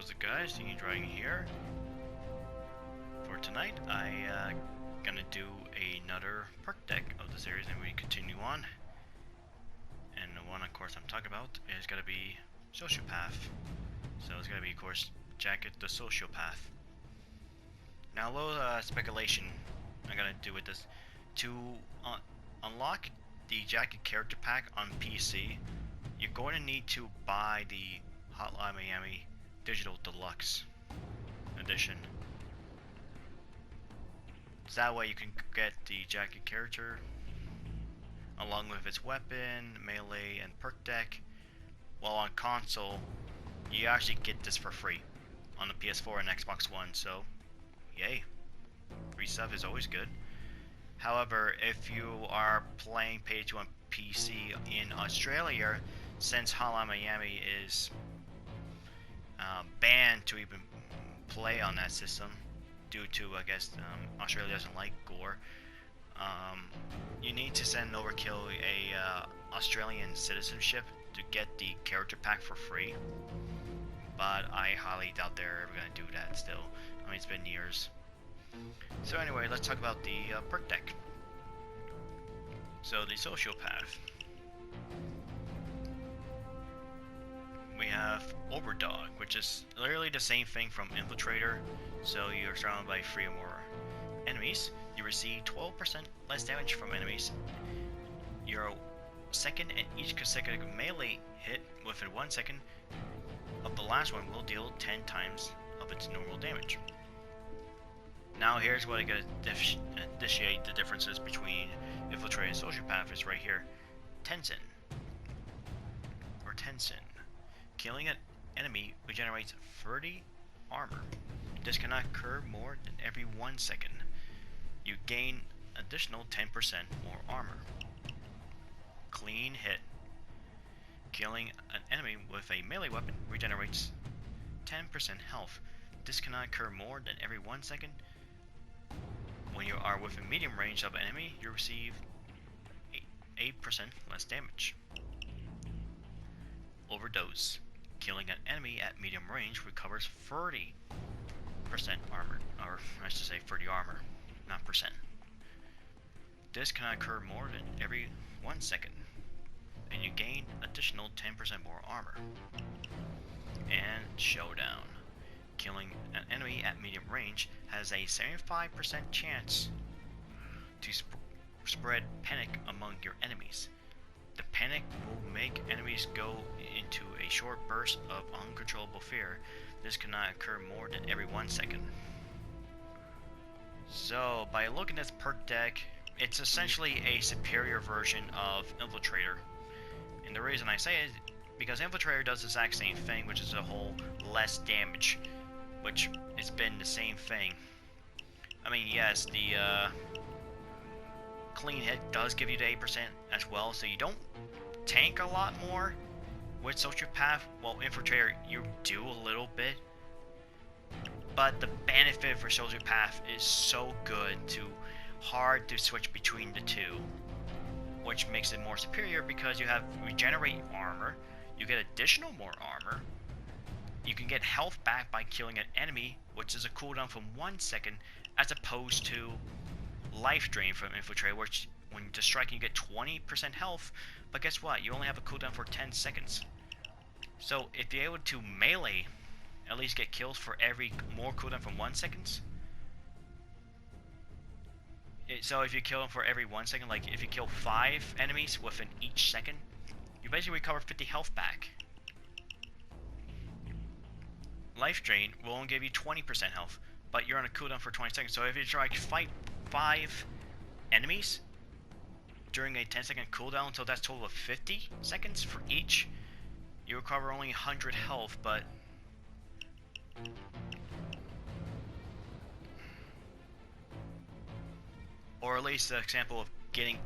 what's up guys, Dean Dragon here. For tonight, I gonna do another perk deck of the series and we continue on. And the one of course I'm talking about is gonna be Sociopath. So it's gonna be of course Jacket the Sociopath. Now a little speculation I'm gonna do with this. To unlock the Jacket character pack on PC, you're going to need to buy the Hotline Miami Digital Deluxe Edition. So that way you can get the Jacket character along with its weapon, melee, and perk deck. While on console, you actually get this for free on the PS4 and Xbox One, so yay. Free stuff is always good. However, if you are playing Payday on PC in Australia, since Hotline Miami is banned to even play on that system due to, I guess, Australia doesn't like gore, you need to send Overkill a Australian citizenship to get the character pack for free. But I highly doubt they're ever going to do that still. I mean, it's been years. So anyway, let's talk about the perk deck. So the Sociopath. We have Overdog, which is literally the same thing from Infiltrator. So you're surrounded by 3 or more enemies. You receive 12% less damage from enemies. Your second and each consecutive melee hit within 1 second of the last one will deal 10 times of its normal damage. Now here's what I gotta differentiate the differences between Infiltrator and Sociopath is right here. Tenzin. Killing an enemy regenerates 30 armor. This cannot occur more than every 1 second. You gain additional 10% more armor. Clean hit. Killing an enemy with a melee weapon regenerates 10% health. This cannot occur more than every 1 second. When you are within medium range of an enemy, you receive 8% less damage. Overdose. Killing an enemy at medium range recovers 30% armor, or I should say 30 armor, not percent. This cannot occur more than every 1 second, and you gain additional 10% more armor. And Showdown. Killing an enemy at medium range has a 75% chance to spread panic among your enemies. The panic will make enemies go into a short burst of uncontrollable fear. This cannot occur more than every 1 second. So, by looking at this perk deck, it's essentially a superior version of Infiltrator. And the reason I say it is because Infiltrator does the exact same thing, which is a whole less damage, which it's been the same thing. I mean, yes, the clean hit does give you the 8% as well, so you don't tank a lot more with Sociopath. Well, Infiltrator, you do a little bit, but the benefit for Sociopath is so good hard to switch between the two, which makes it more superior because you have regenerate armor, you get additional more armor, you can get health back by killing an enemy, which is a cooldown from 1 second, as opposed to life drain from Infiltrator, which when you're striking you get 20% health, but guess what? You only have a cooldown for 10 seconds. So if you're able to melee, at least get kills for every more cooldown from 1 second. So if you kill them for every 1 second, like if you kill 5 enemies within each second, you basically recover 50 health back. Life drain will only give you 20% health, but you're on a cooldown for 20 seconds. So if you try to fight 5 enemies during a 10-second cooldown, so that's a total of 50 seconds for each, you recover only 100 health, but or at least the example of getting,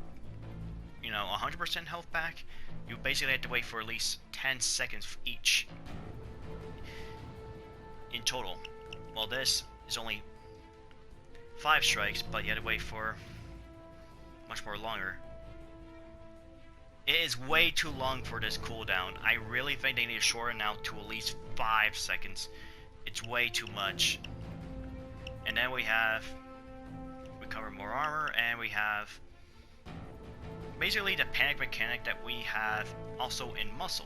100% health back, you basically have to wait for at least 10 seconds for each in total. Well, this is only 5 strikes, but you had to wait for much more longer. It is way too long for this cooldown. I really think they need to shorten out to at least 5 seconds It's way too much. And then we cover more armor, and we have basically the panic mechanic that we have also in muscle.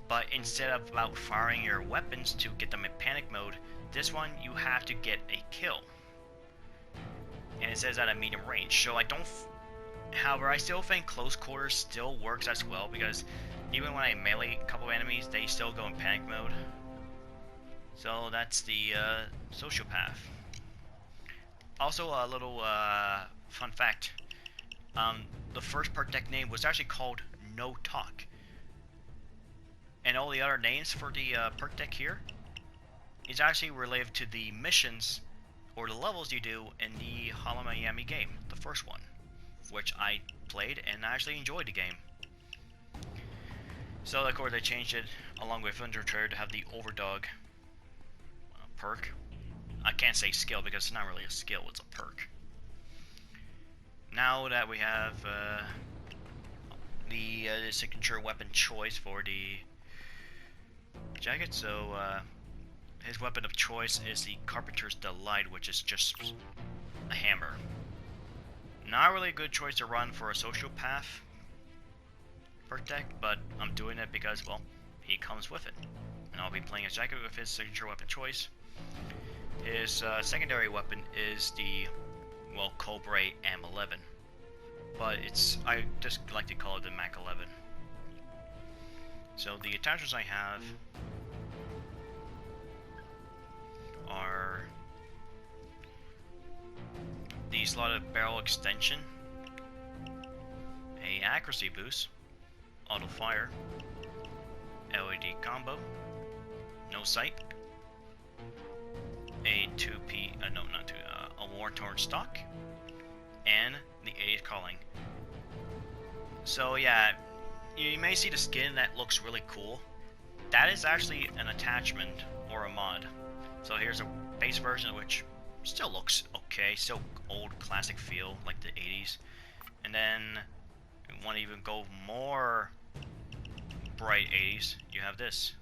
But instead of about firing your weapons to get them in panic mode, this one you have to get a kill. And it says at a medium range. So however, I still think close quarters still works as well, because even when I melee a couple enemies, they still go in panic mode. So that's the Sociopath. Also, a little fun fact. The first perk deck name was actually called No Talk. And all the other names for the perk deck here is actually related to the missions or the levels you do in the Hollow Miami game, the first one, which I played and I actually enjoyed the game. So of course they changed it along with Infiltrator to have the Overdog perk. I can't say skill because it's not really a skill, it's a perk. Now that we have the signature weapon choice for the jacket, so his weapon of choice is the Carpenter's Delight, which is just a hammer. Not really a good choice to run for a Sociopath perk deck, but I'm doing it because, well, he comes with it. And I'll be playing his jacket with his signature weapon choice. His secondary weapon is the, well, Cobra M11. But I just like to call it the Mac 11. So the attachments I have are the slotted barrel extension, a accuracy boost, auto fire, LED combo, no sight, a a war-torn stock, and the 80s calling. So yeah, you may see the skin that looks really cool. That is actually an attachment or a mod. So here's a base version which still looks okay, still old classic feel like the 80s. And then if you want to even go more bright 80s, you have this.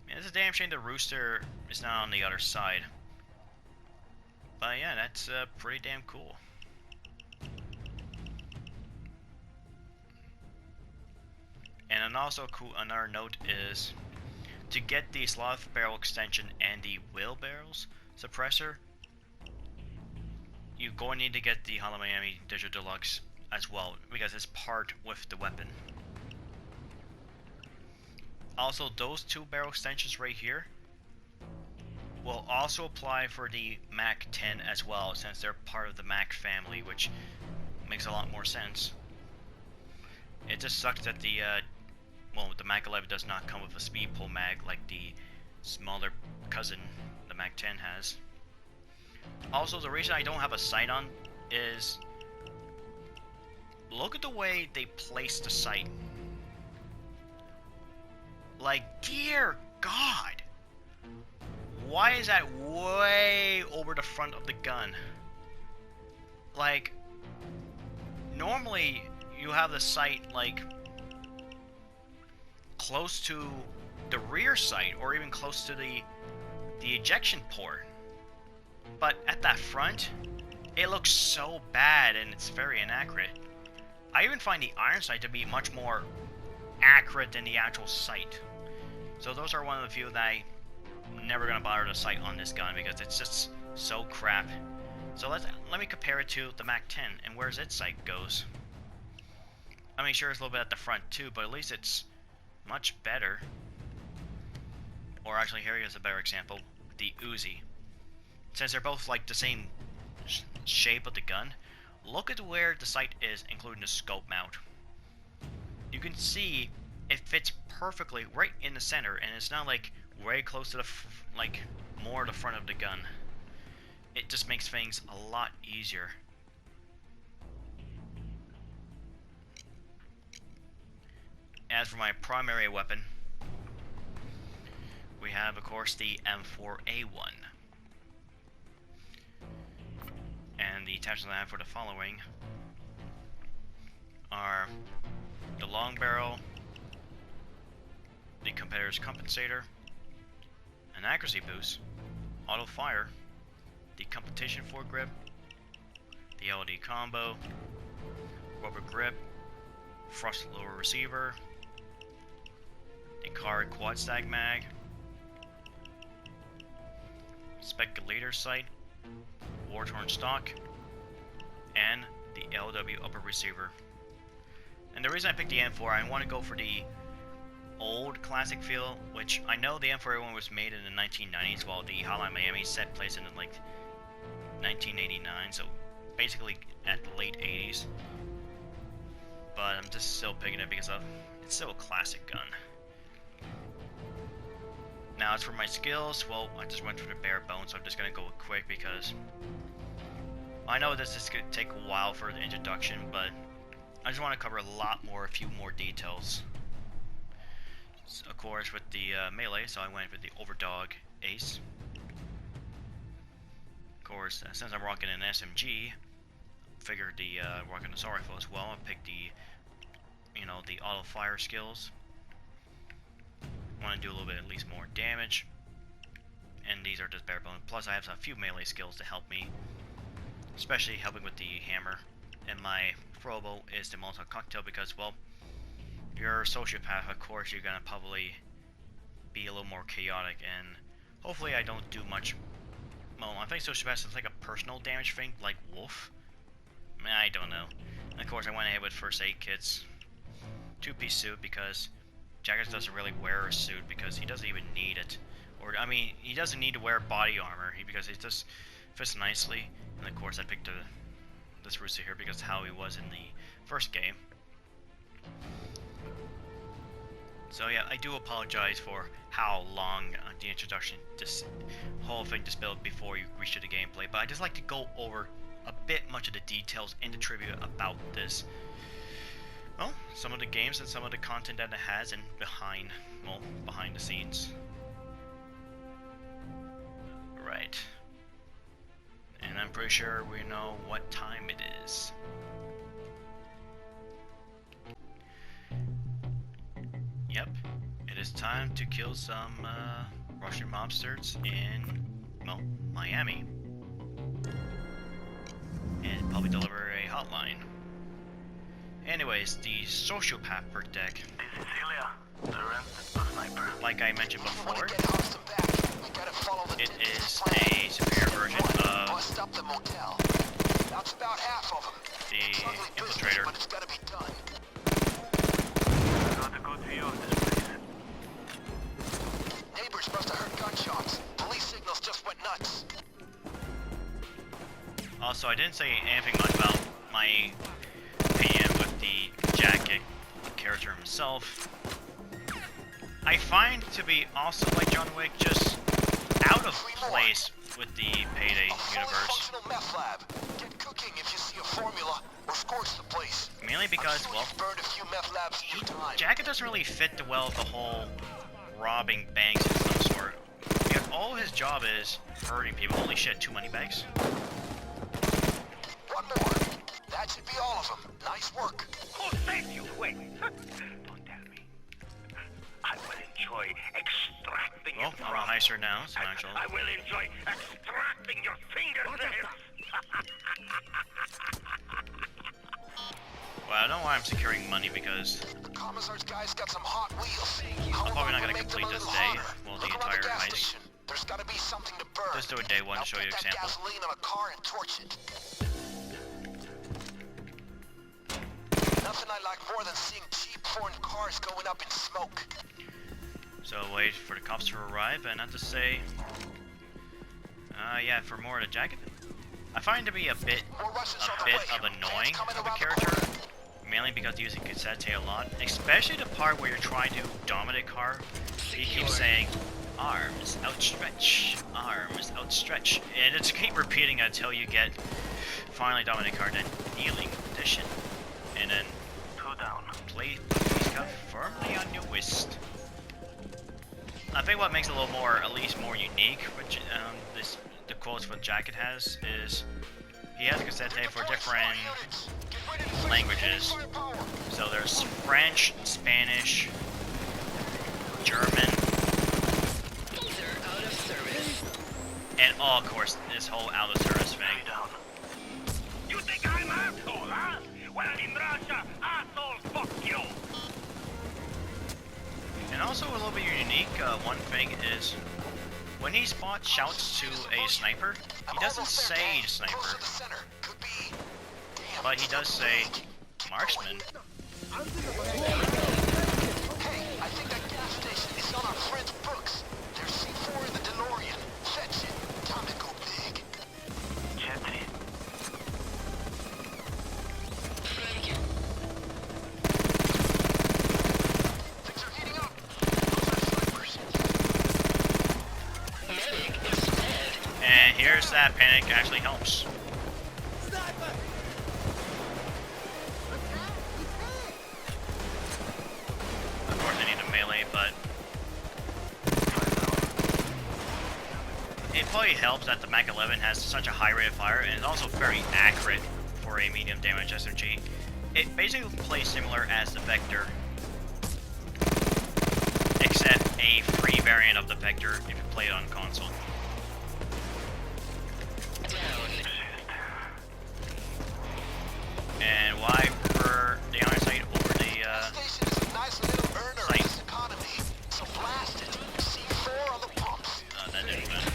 Man, it's a damn shame the rooster is not on the other side. But yeah, that's pretty damn cool. And also another note is to get the slot barrel extension and the wheelbarrows suppressor, you're going to need to get the Hollow Miami Digital Deluxe as well, because it's part with the weapon. Also, those two barrel extensions right here will also apply for the Mac 10 as well, since they're part of the Mac family, which makes a lot more sense. It just sucks that the Mac 11 does not come with a speed pull mag like the smaller cousin the Mac 10 has. Also, the reason I don't have a sight on is, look at the way they place the sight. Like, dear God! Why is that way over the front of the gun? Like, normally you have the sight like close to the rear sight or even close to the ejection port. But at that front, it looks so bad and it's very inaccurate. I even find the iron sight to be much more accurate than the actual sight. So those are one of the few that I'm never gonna bother to sight on this gun because it's just so crap. So let me compare it to the Mac 10 and where's its sight goes. I mean, sure, it's a little bit at the front too, but at least it's much better. Or actually, here is a better example, the Uzi. Since they're both like the same shape of the gun, look at where the sight is, including the scope mount. You can see it fits perfectly right in the center, and it's not like way close to the more the front of the gun. It just makes things a lot easier. As for my primary weapon, we have, of course, the M4A1. And the attachments I have for the following are the long barrel, the competitor's compensator, an accuracy boost, auto fire, the competition foregrip, the LD combo, rubber grip, thrust lower receiver, the card quad stag mag, speculator sight, war torn stock, and the LW upper receiver. And the reason I picked the M4, I want to go for the old classic feel, which I know the M4A1 was made in the 1990s, while the Hotline Miami set plays in like 1989, so basically at the late 80s. But I'm just still picking it because it's still a classic gun. Now as for my skills, well, I just went for the bare bones, so I'm just gonna go quick because I know this is gonna take a while for the introduction, but I just want to cover a few more details. So, of course, with the melee, so I went with the Overdog Ace. Of course, since I'm rocking an SMG, figured the rocking the assault rifle as well. I picked the, the auto fire skills. Want to do a little bit at least more damage, and these are just bare bones. Plus, I have a few melee skills to help me, especially helping with the hammer. And my throwable is the Molotov cocktail because, well, if you're a sociopath, of course you're gonna probably be a little more chaotic, and hopefully I don't do much. Well, I think sociopath is like a personal damage thing, like Wolf. I don't know. And of course, I went ahead with first aid kits, two-piece suit because Jaggers doesn't really wear a suit because he doesn't even need it, or I mean, he doesn't need to wear body armor because it just fits nicely. And of course, I picked this rooster here because how he was in the first game. So yeah, I do apologize for how long the introduction, this whole thing just built before you reach to the gameplay, but I just like to go over a bit much of the details in the trivia about this. Well, some of the games and some of the content that it has and behind the scenes. Right. And I'm pretty sure we know what time it is. Yep, it is time to kill some Russian mobsters in, well, Miami. And probably deliver a hotline. Anyways, the Sociopath perk deck. Like I mentioned before, it is a superior version of the Infiltrator. Neighbors must have heard gunshots. Police signals just went nuts. Also, I didn't say anything much about my opinion with the jacket character himself. I find to be also like John Wick, just out of place with the Payday universe. Get cooking if you see a formula or scorch the place. Mainly because, well, Jacket doesn't really fit well with the whole robbing banks of some sort. Because all his job is hurting people. Holy shit, too many bags. One more. That should be all of them. Nice work. Who saved you? Wait. Don't tell me. I will enjoy extracting well, I'm a heister now, so I will enjoy extracting your fingernails. Well, I don't know why I'm securing money because the commissar's guys got some hot wheels. I'm probably not going to complete this day, well, the entire heist. There's got to be something to burn. Just do a day one to show you an example. Gasoline on a car and torch it. Nothing I like more than seeing cheap foreign cars going up in smoke. So wait for the cops to arrive, and not to say, yeah, for more of the jacket. I find it to be a bit of annoying of a character, mainly because using cassette a lot, especially the part where you're trying to dominate a car. He keeps saying, arms outstretch, and it's keep repeating until you get finally dominate a car, then kneeling position, and then place the cup firmly on your wrist. I think what makes it a little more, at least more unique, which the quotes what Jacket has is he has a cassette tape for different languages. So there's French, Spanish, German, Oh, of course, this whole out-of-service thing. You think I'm asshole, huh? Well, in Russia, assholes fuck you. And also a little bit unique, one thing is, when he shouts to a sniper, he doesn't say sniper, but he does say marksman. Hey, I think that gas station is on our friend's books. There's C4 in the DeLorean. Fetch it. Time to go big. Check it. Things are heating up. Those are snipers. And here's that panic actually helps. Of course I need a melee, but it probably helps that the Mac 11 has such a high rate of fire and is also very accurate for a medium damage SMG. It basically plays similar as the Vector, except a free variant of the Vector if you play it on console. And why prefer the iron sight over the Station is a nice little earner in sight? this economy. So blast it. C4 on the pumps. That didn't matter.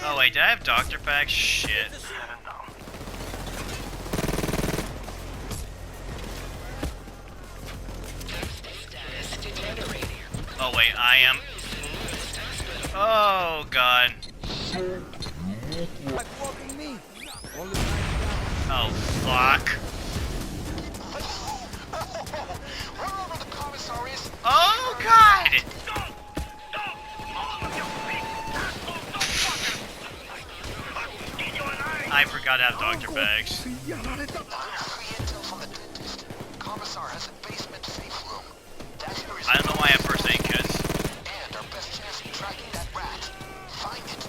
Oh wait, did I have Doctor Pack? Shit. Oh wait, I am. Oh god. Oh fuck. Wherever the commissar is, Oh god! I forgot to have Doctor Bags. free intel from the dentist. Commissar has a basement safe room. That's where his I don't know why I have first aid kits. and our best chance of tracking that rat. Find it.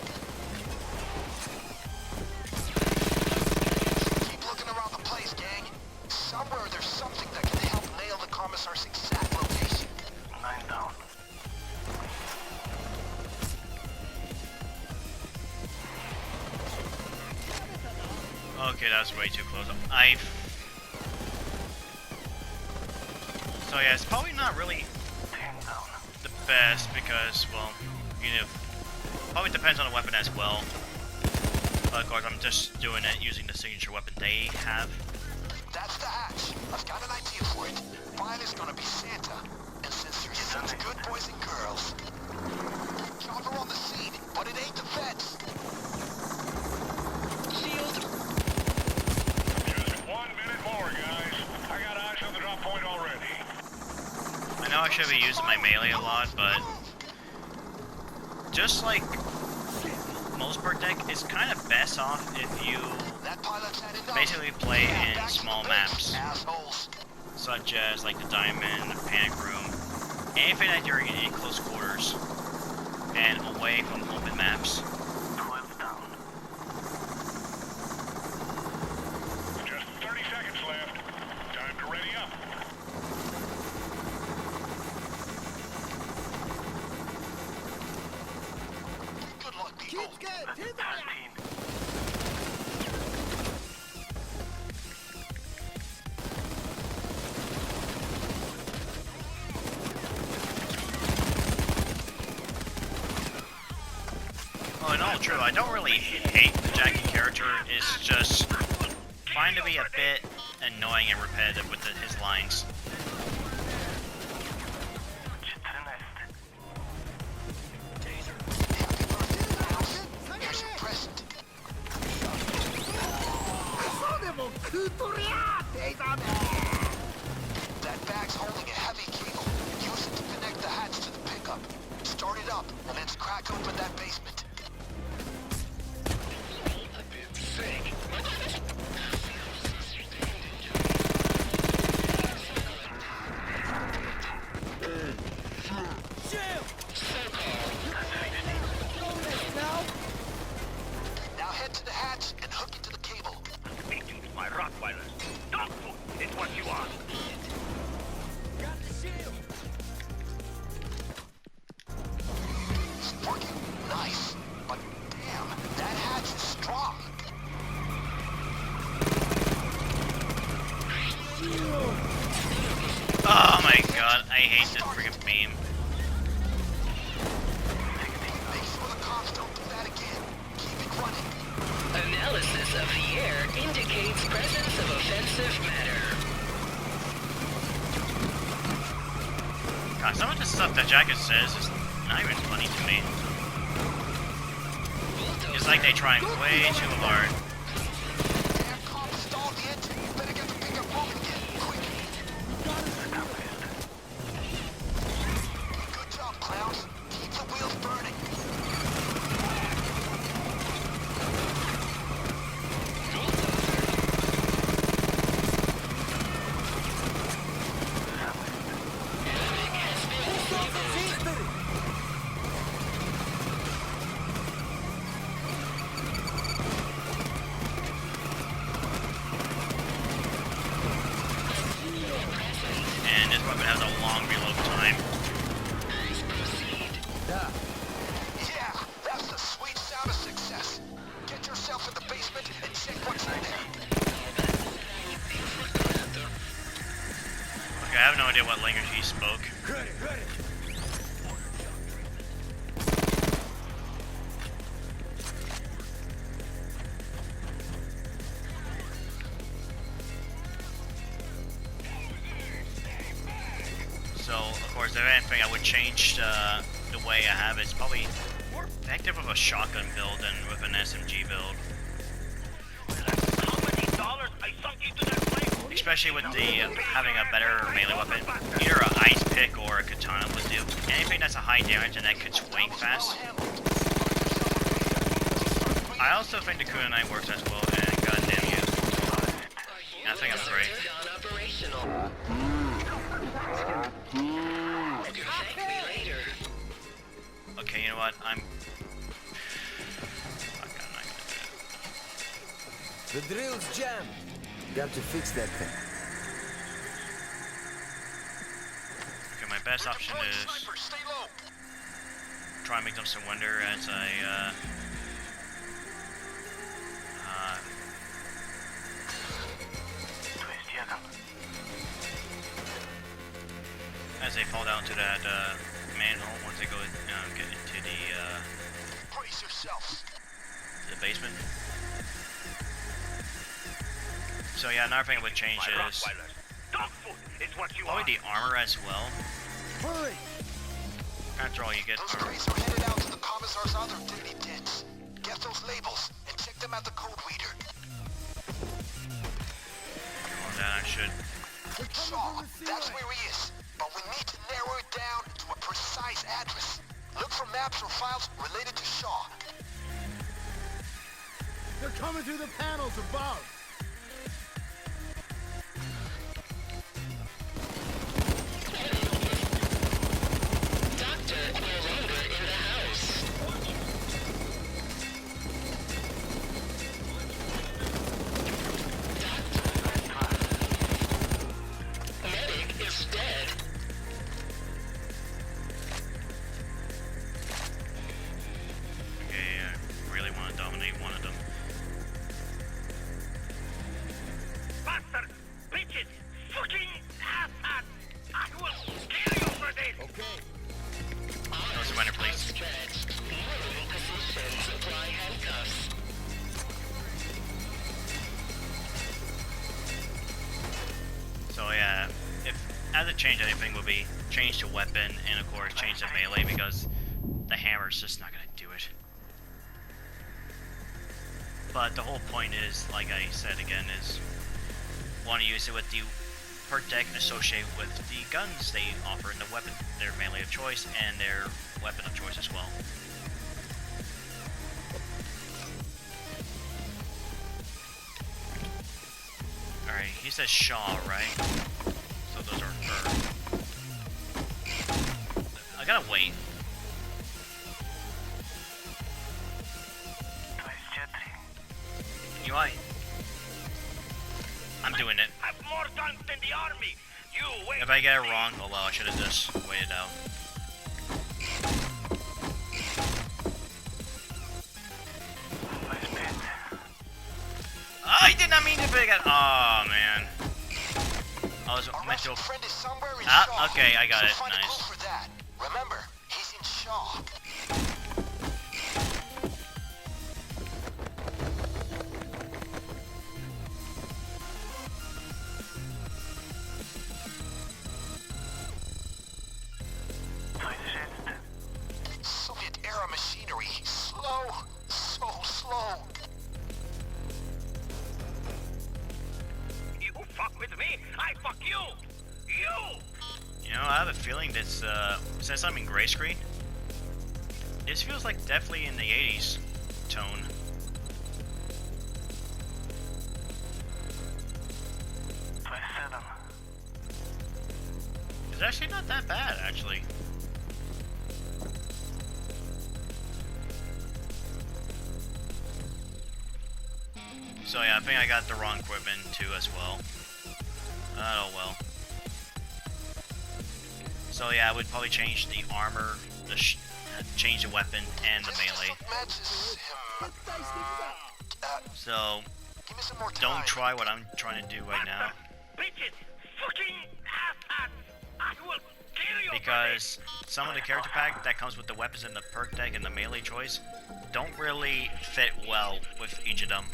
Keep looking around the place, gang. Somewhere there's something that can help nail the commissar's exact location. 9 down. Okay, that was way too close. So yeah, it's probably not really 10 down. the best because, well, you know, probably depends on the weapon as well. But of course, I'm just doing it using the signature weapon they have. That's the hatch. I've got an idea for it. Mine is gonna be Santa. And since you're such good boys and girls, cover on the scene, but it ain't the feds. Just 1 minute more, guys. I got eyes on the drop point already. I know I should be using my melee a lot, but just like most per deck, it's kind of best off if you That pilot's had enough. basically play Yeah, in back to small the maps, base, assholes. such as like the Diamond, the Panic Room, anything that you're in close quarters, and away from open maps. 12 down. Just 30 seconds left. Time to ready up. Good luck, people. 13. Oh, in all true, I don't really hate the Jackie character. It's just find to be a bit annoying and repetitive with his lines. Happy birthday, Mouse. Here's your present. That bag's holding a heavy cable. Use it to connect the hatch to the pickup. Start it up, and let's crack open that basement. Now head to the hatch and hook it to the cable. It's working nice, but damn, that hatch is strong. Oh my god, I hate this freaking beam. Make sure the comms don't do that again. Keep it running. Analysis of the air indicates presence of offensive matter. God, some of the stuff that Jacket says is not even funny to me. It's like they try way too hard. Damn comms stalled the engine. You better get the pickup moving again, quick. Good job, clowns. Keep the wheels burning. And this weapon has a long reload time. Yeah, that's the sweet sound of success. Get yourself in the basement and check what's in there. Okay, I have no idea what language he spoke. So, of course, if anything, I would change the way I have it. It's probably more effective with a shotgun build than with an SMG build. How many dollars I sunk into that plane? Especially with the having a better melee weapon. Either an ice pick or a katana would do. Anything that's a high damage and that could swing fast. I also think the kunai works as well, and goddamn you. I think I'm great. Non-operational. Thank me later. Okay, you know what? I'm not gonna do it. The drill's jammed. Got to fix that thing. Okay, my best option is Sniper, stay low. try and make them surrender as they fall down to that manhole once they go get into Brace yourselves. the basement. So yeah, another thing I would change is Dog food is what you probably the armor as well. Hurry! After all, you get Those armor. crates are headed out to the commissar's other dirty dens. Get those labels and check them at the code reader. Well, then I should. Shaw, that's where he is. But we need to narrow it down to a precise address. Look for maps or files related to Shaw. They're coming through the panels above. Doctor, no longer in the house. Medic is dead. Okay, I really want to dominate one of them. bastard, bitches, fucking asshats! I will kill you for this! Okay. No surrender, please. Stretched. Moving positions. Apply handcuffs. So yeah, if as a change anything would be change to weapon and of course change to melee because the hammer's just not gonna do it. But the whole point is, like I said again, is want to use it with the per deck associated with the guns they offer in the weapon, their melee of choice and their weapon of choice as well. Alright, he says Shaw, right? So those are her. I gotta wait. You know what? I'm doing it. Have more guns than the army! You wait! If I get it wrong, oh well, I should have just waited out. stupid again. Oh man. I was Our meant to. Russian friend is somewhere in Ah, Shaw. okay, I got so it. Find a Nice. clue for that. Remember, he's in Shaw. Soviet-era machinery. Slow. So slow. You fuck with me, I fuck you! You! You know, I have a feeling this, since I'm in gray screen, this feels like definitely in the 80s tone. It's actually not that bad, actually. So yeah, I think I got the wrong equipment too as well. Oh well. So yeah, I would probably change the armor, change the weapon, and the melee. Matches him. So Give me some more time. don't try what I'm trying to do right now, Bitches! Fucking asshats! I will kill you! because some of the character pack that comes with the weapons and the perk deck and the melee choice don't really fit well with each of them.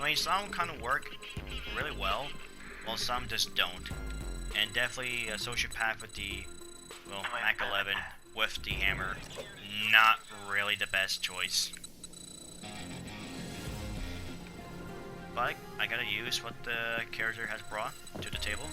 I mean, some kind of work really well, while some just don't. And definitely a Sociopath with the, well, Mac 11 with the hammer, not really the best choice. But I gotta use what the character has brought to the table.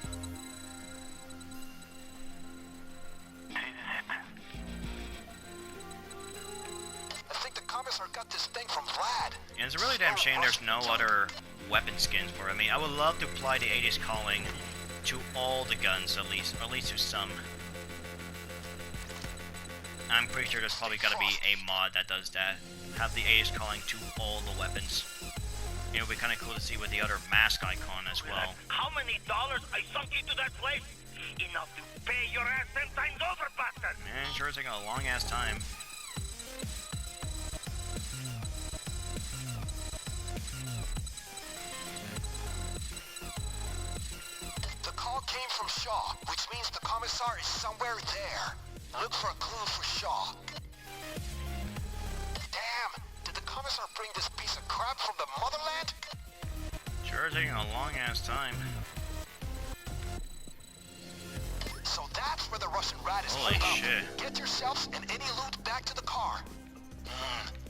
I think the commissar got this thing from Vlad. And it's a really damn shame there's no other weapon skins for it. I mean, I would love to apply the 80s calling to all the guns, at least, or at least to some. I'm pretty sure there's probably gotta be a mod that does that. Have the 80s calling to all the weapons. It would be kinda cool to see with the other mask icon as well. How many dollars I sunk into that place? Enough to pay your ass 10 times over, bastard! Man, sure it's taking a long ass time. The call came from Shaw, which means the commissar is somewhere there. Look for a clue for Shaw. Damn! Did the commissar bring this piece of crap from the motherland? Sure it's taking a long ass time. So that's where the Russian rat is Holy holed up. shit. Get yourselves and any loot back to the car.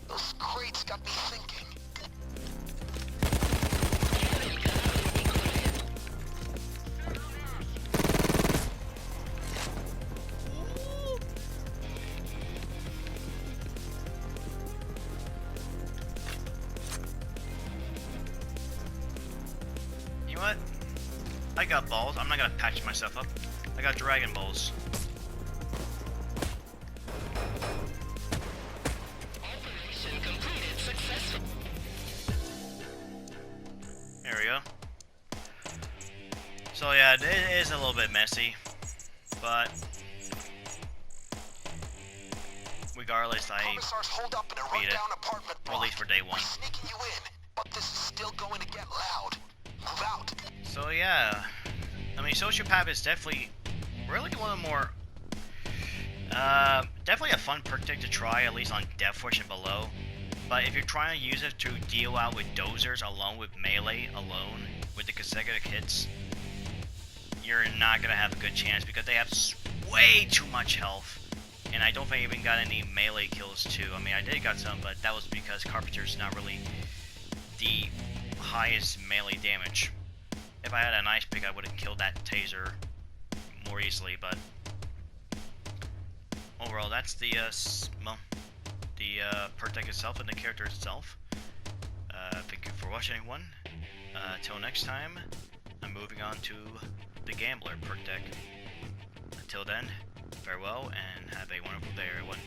Those crates got me thinking. You know what? I got balls. I'm not gonna patch myself up. I got Dragon Balls. Operation completed successfully. There we go. So yeah, it is a little bit messy, but regardless, I Commissar's holed up in a beat it. rundown apartment Or at least for day one. We're sneaking you in, but this is still going to get loud. Move out. So yeah, I mean, Sociopath is definitely really one of the more, definitely a fun perk deck to try, at least on Death Wish and below. But if you're trying to use it to deal out with dozers alone with melee alone with the consecutive hits, you're not gonna have a good chance because they have way too much health. And I don't think I even got any melee kills too. I mean, I did got some, but that was because Carpenter's not really the highest melee damage. If I had an ice pick, I would have killed that taser more easily, but overall, that's the perk deck itself and the character itself. Thank you for watching, everyone. Till next time, I'm moving on to the Gambler perk deck. Until then, farewell and have a wonderful day, everyone.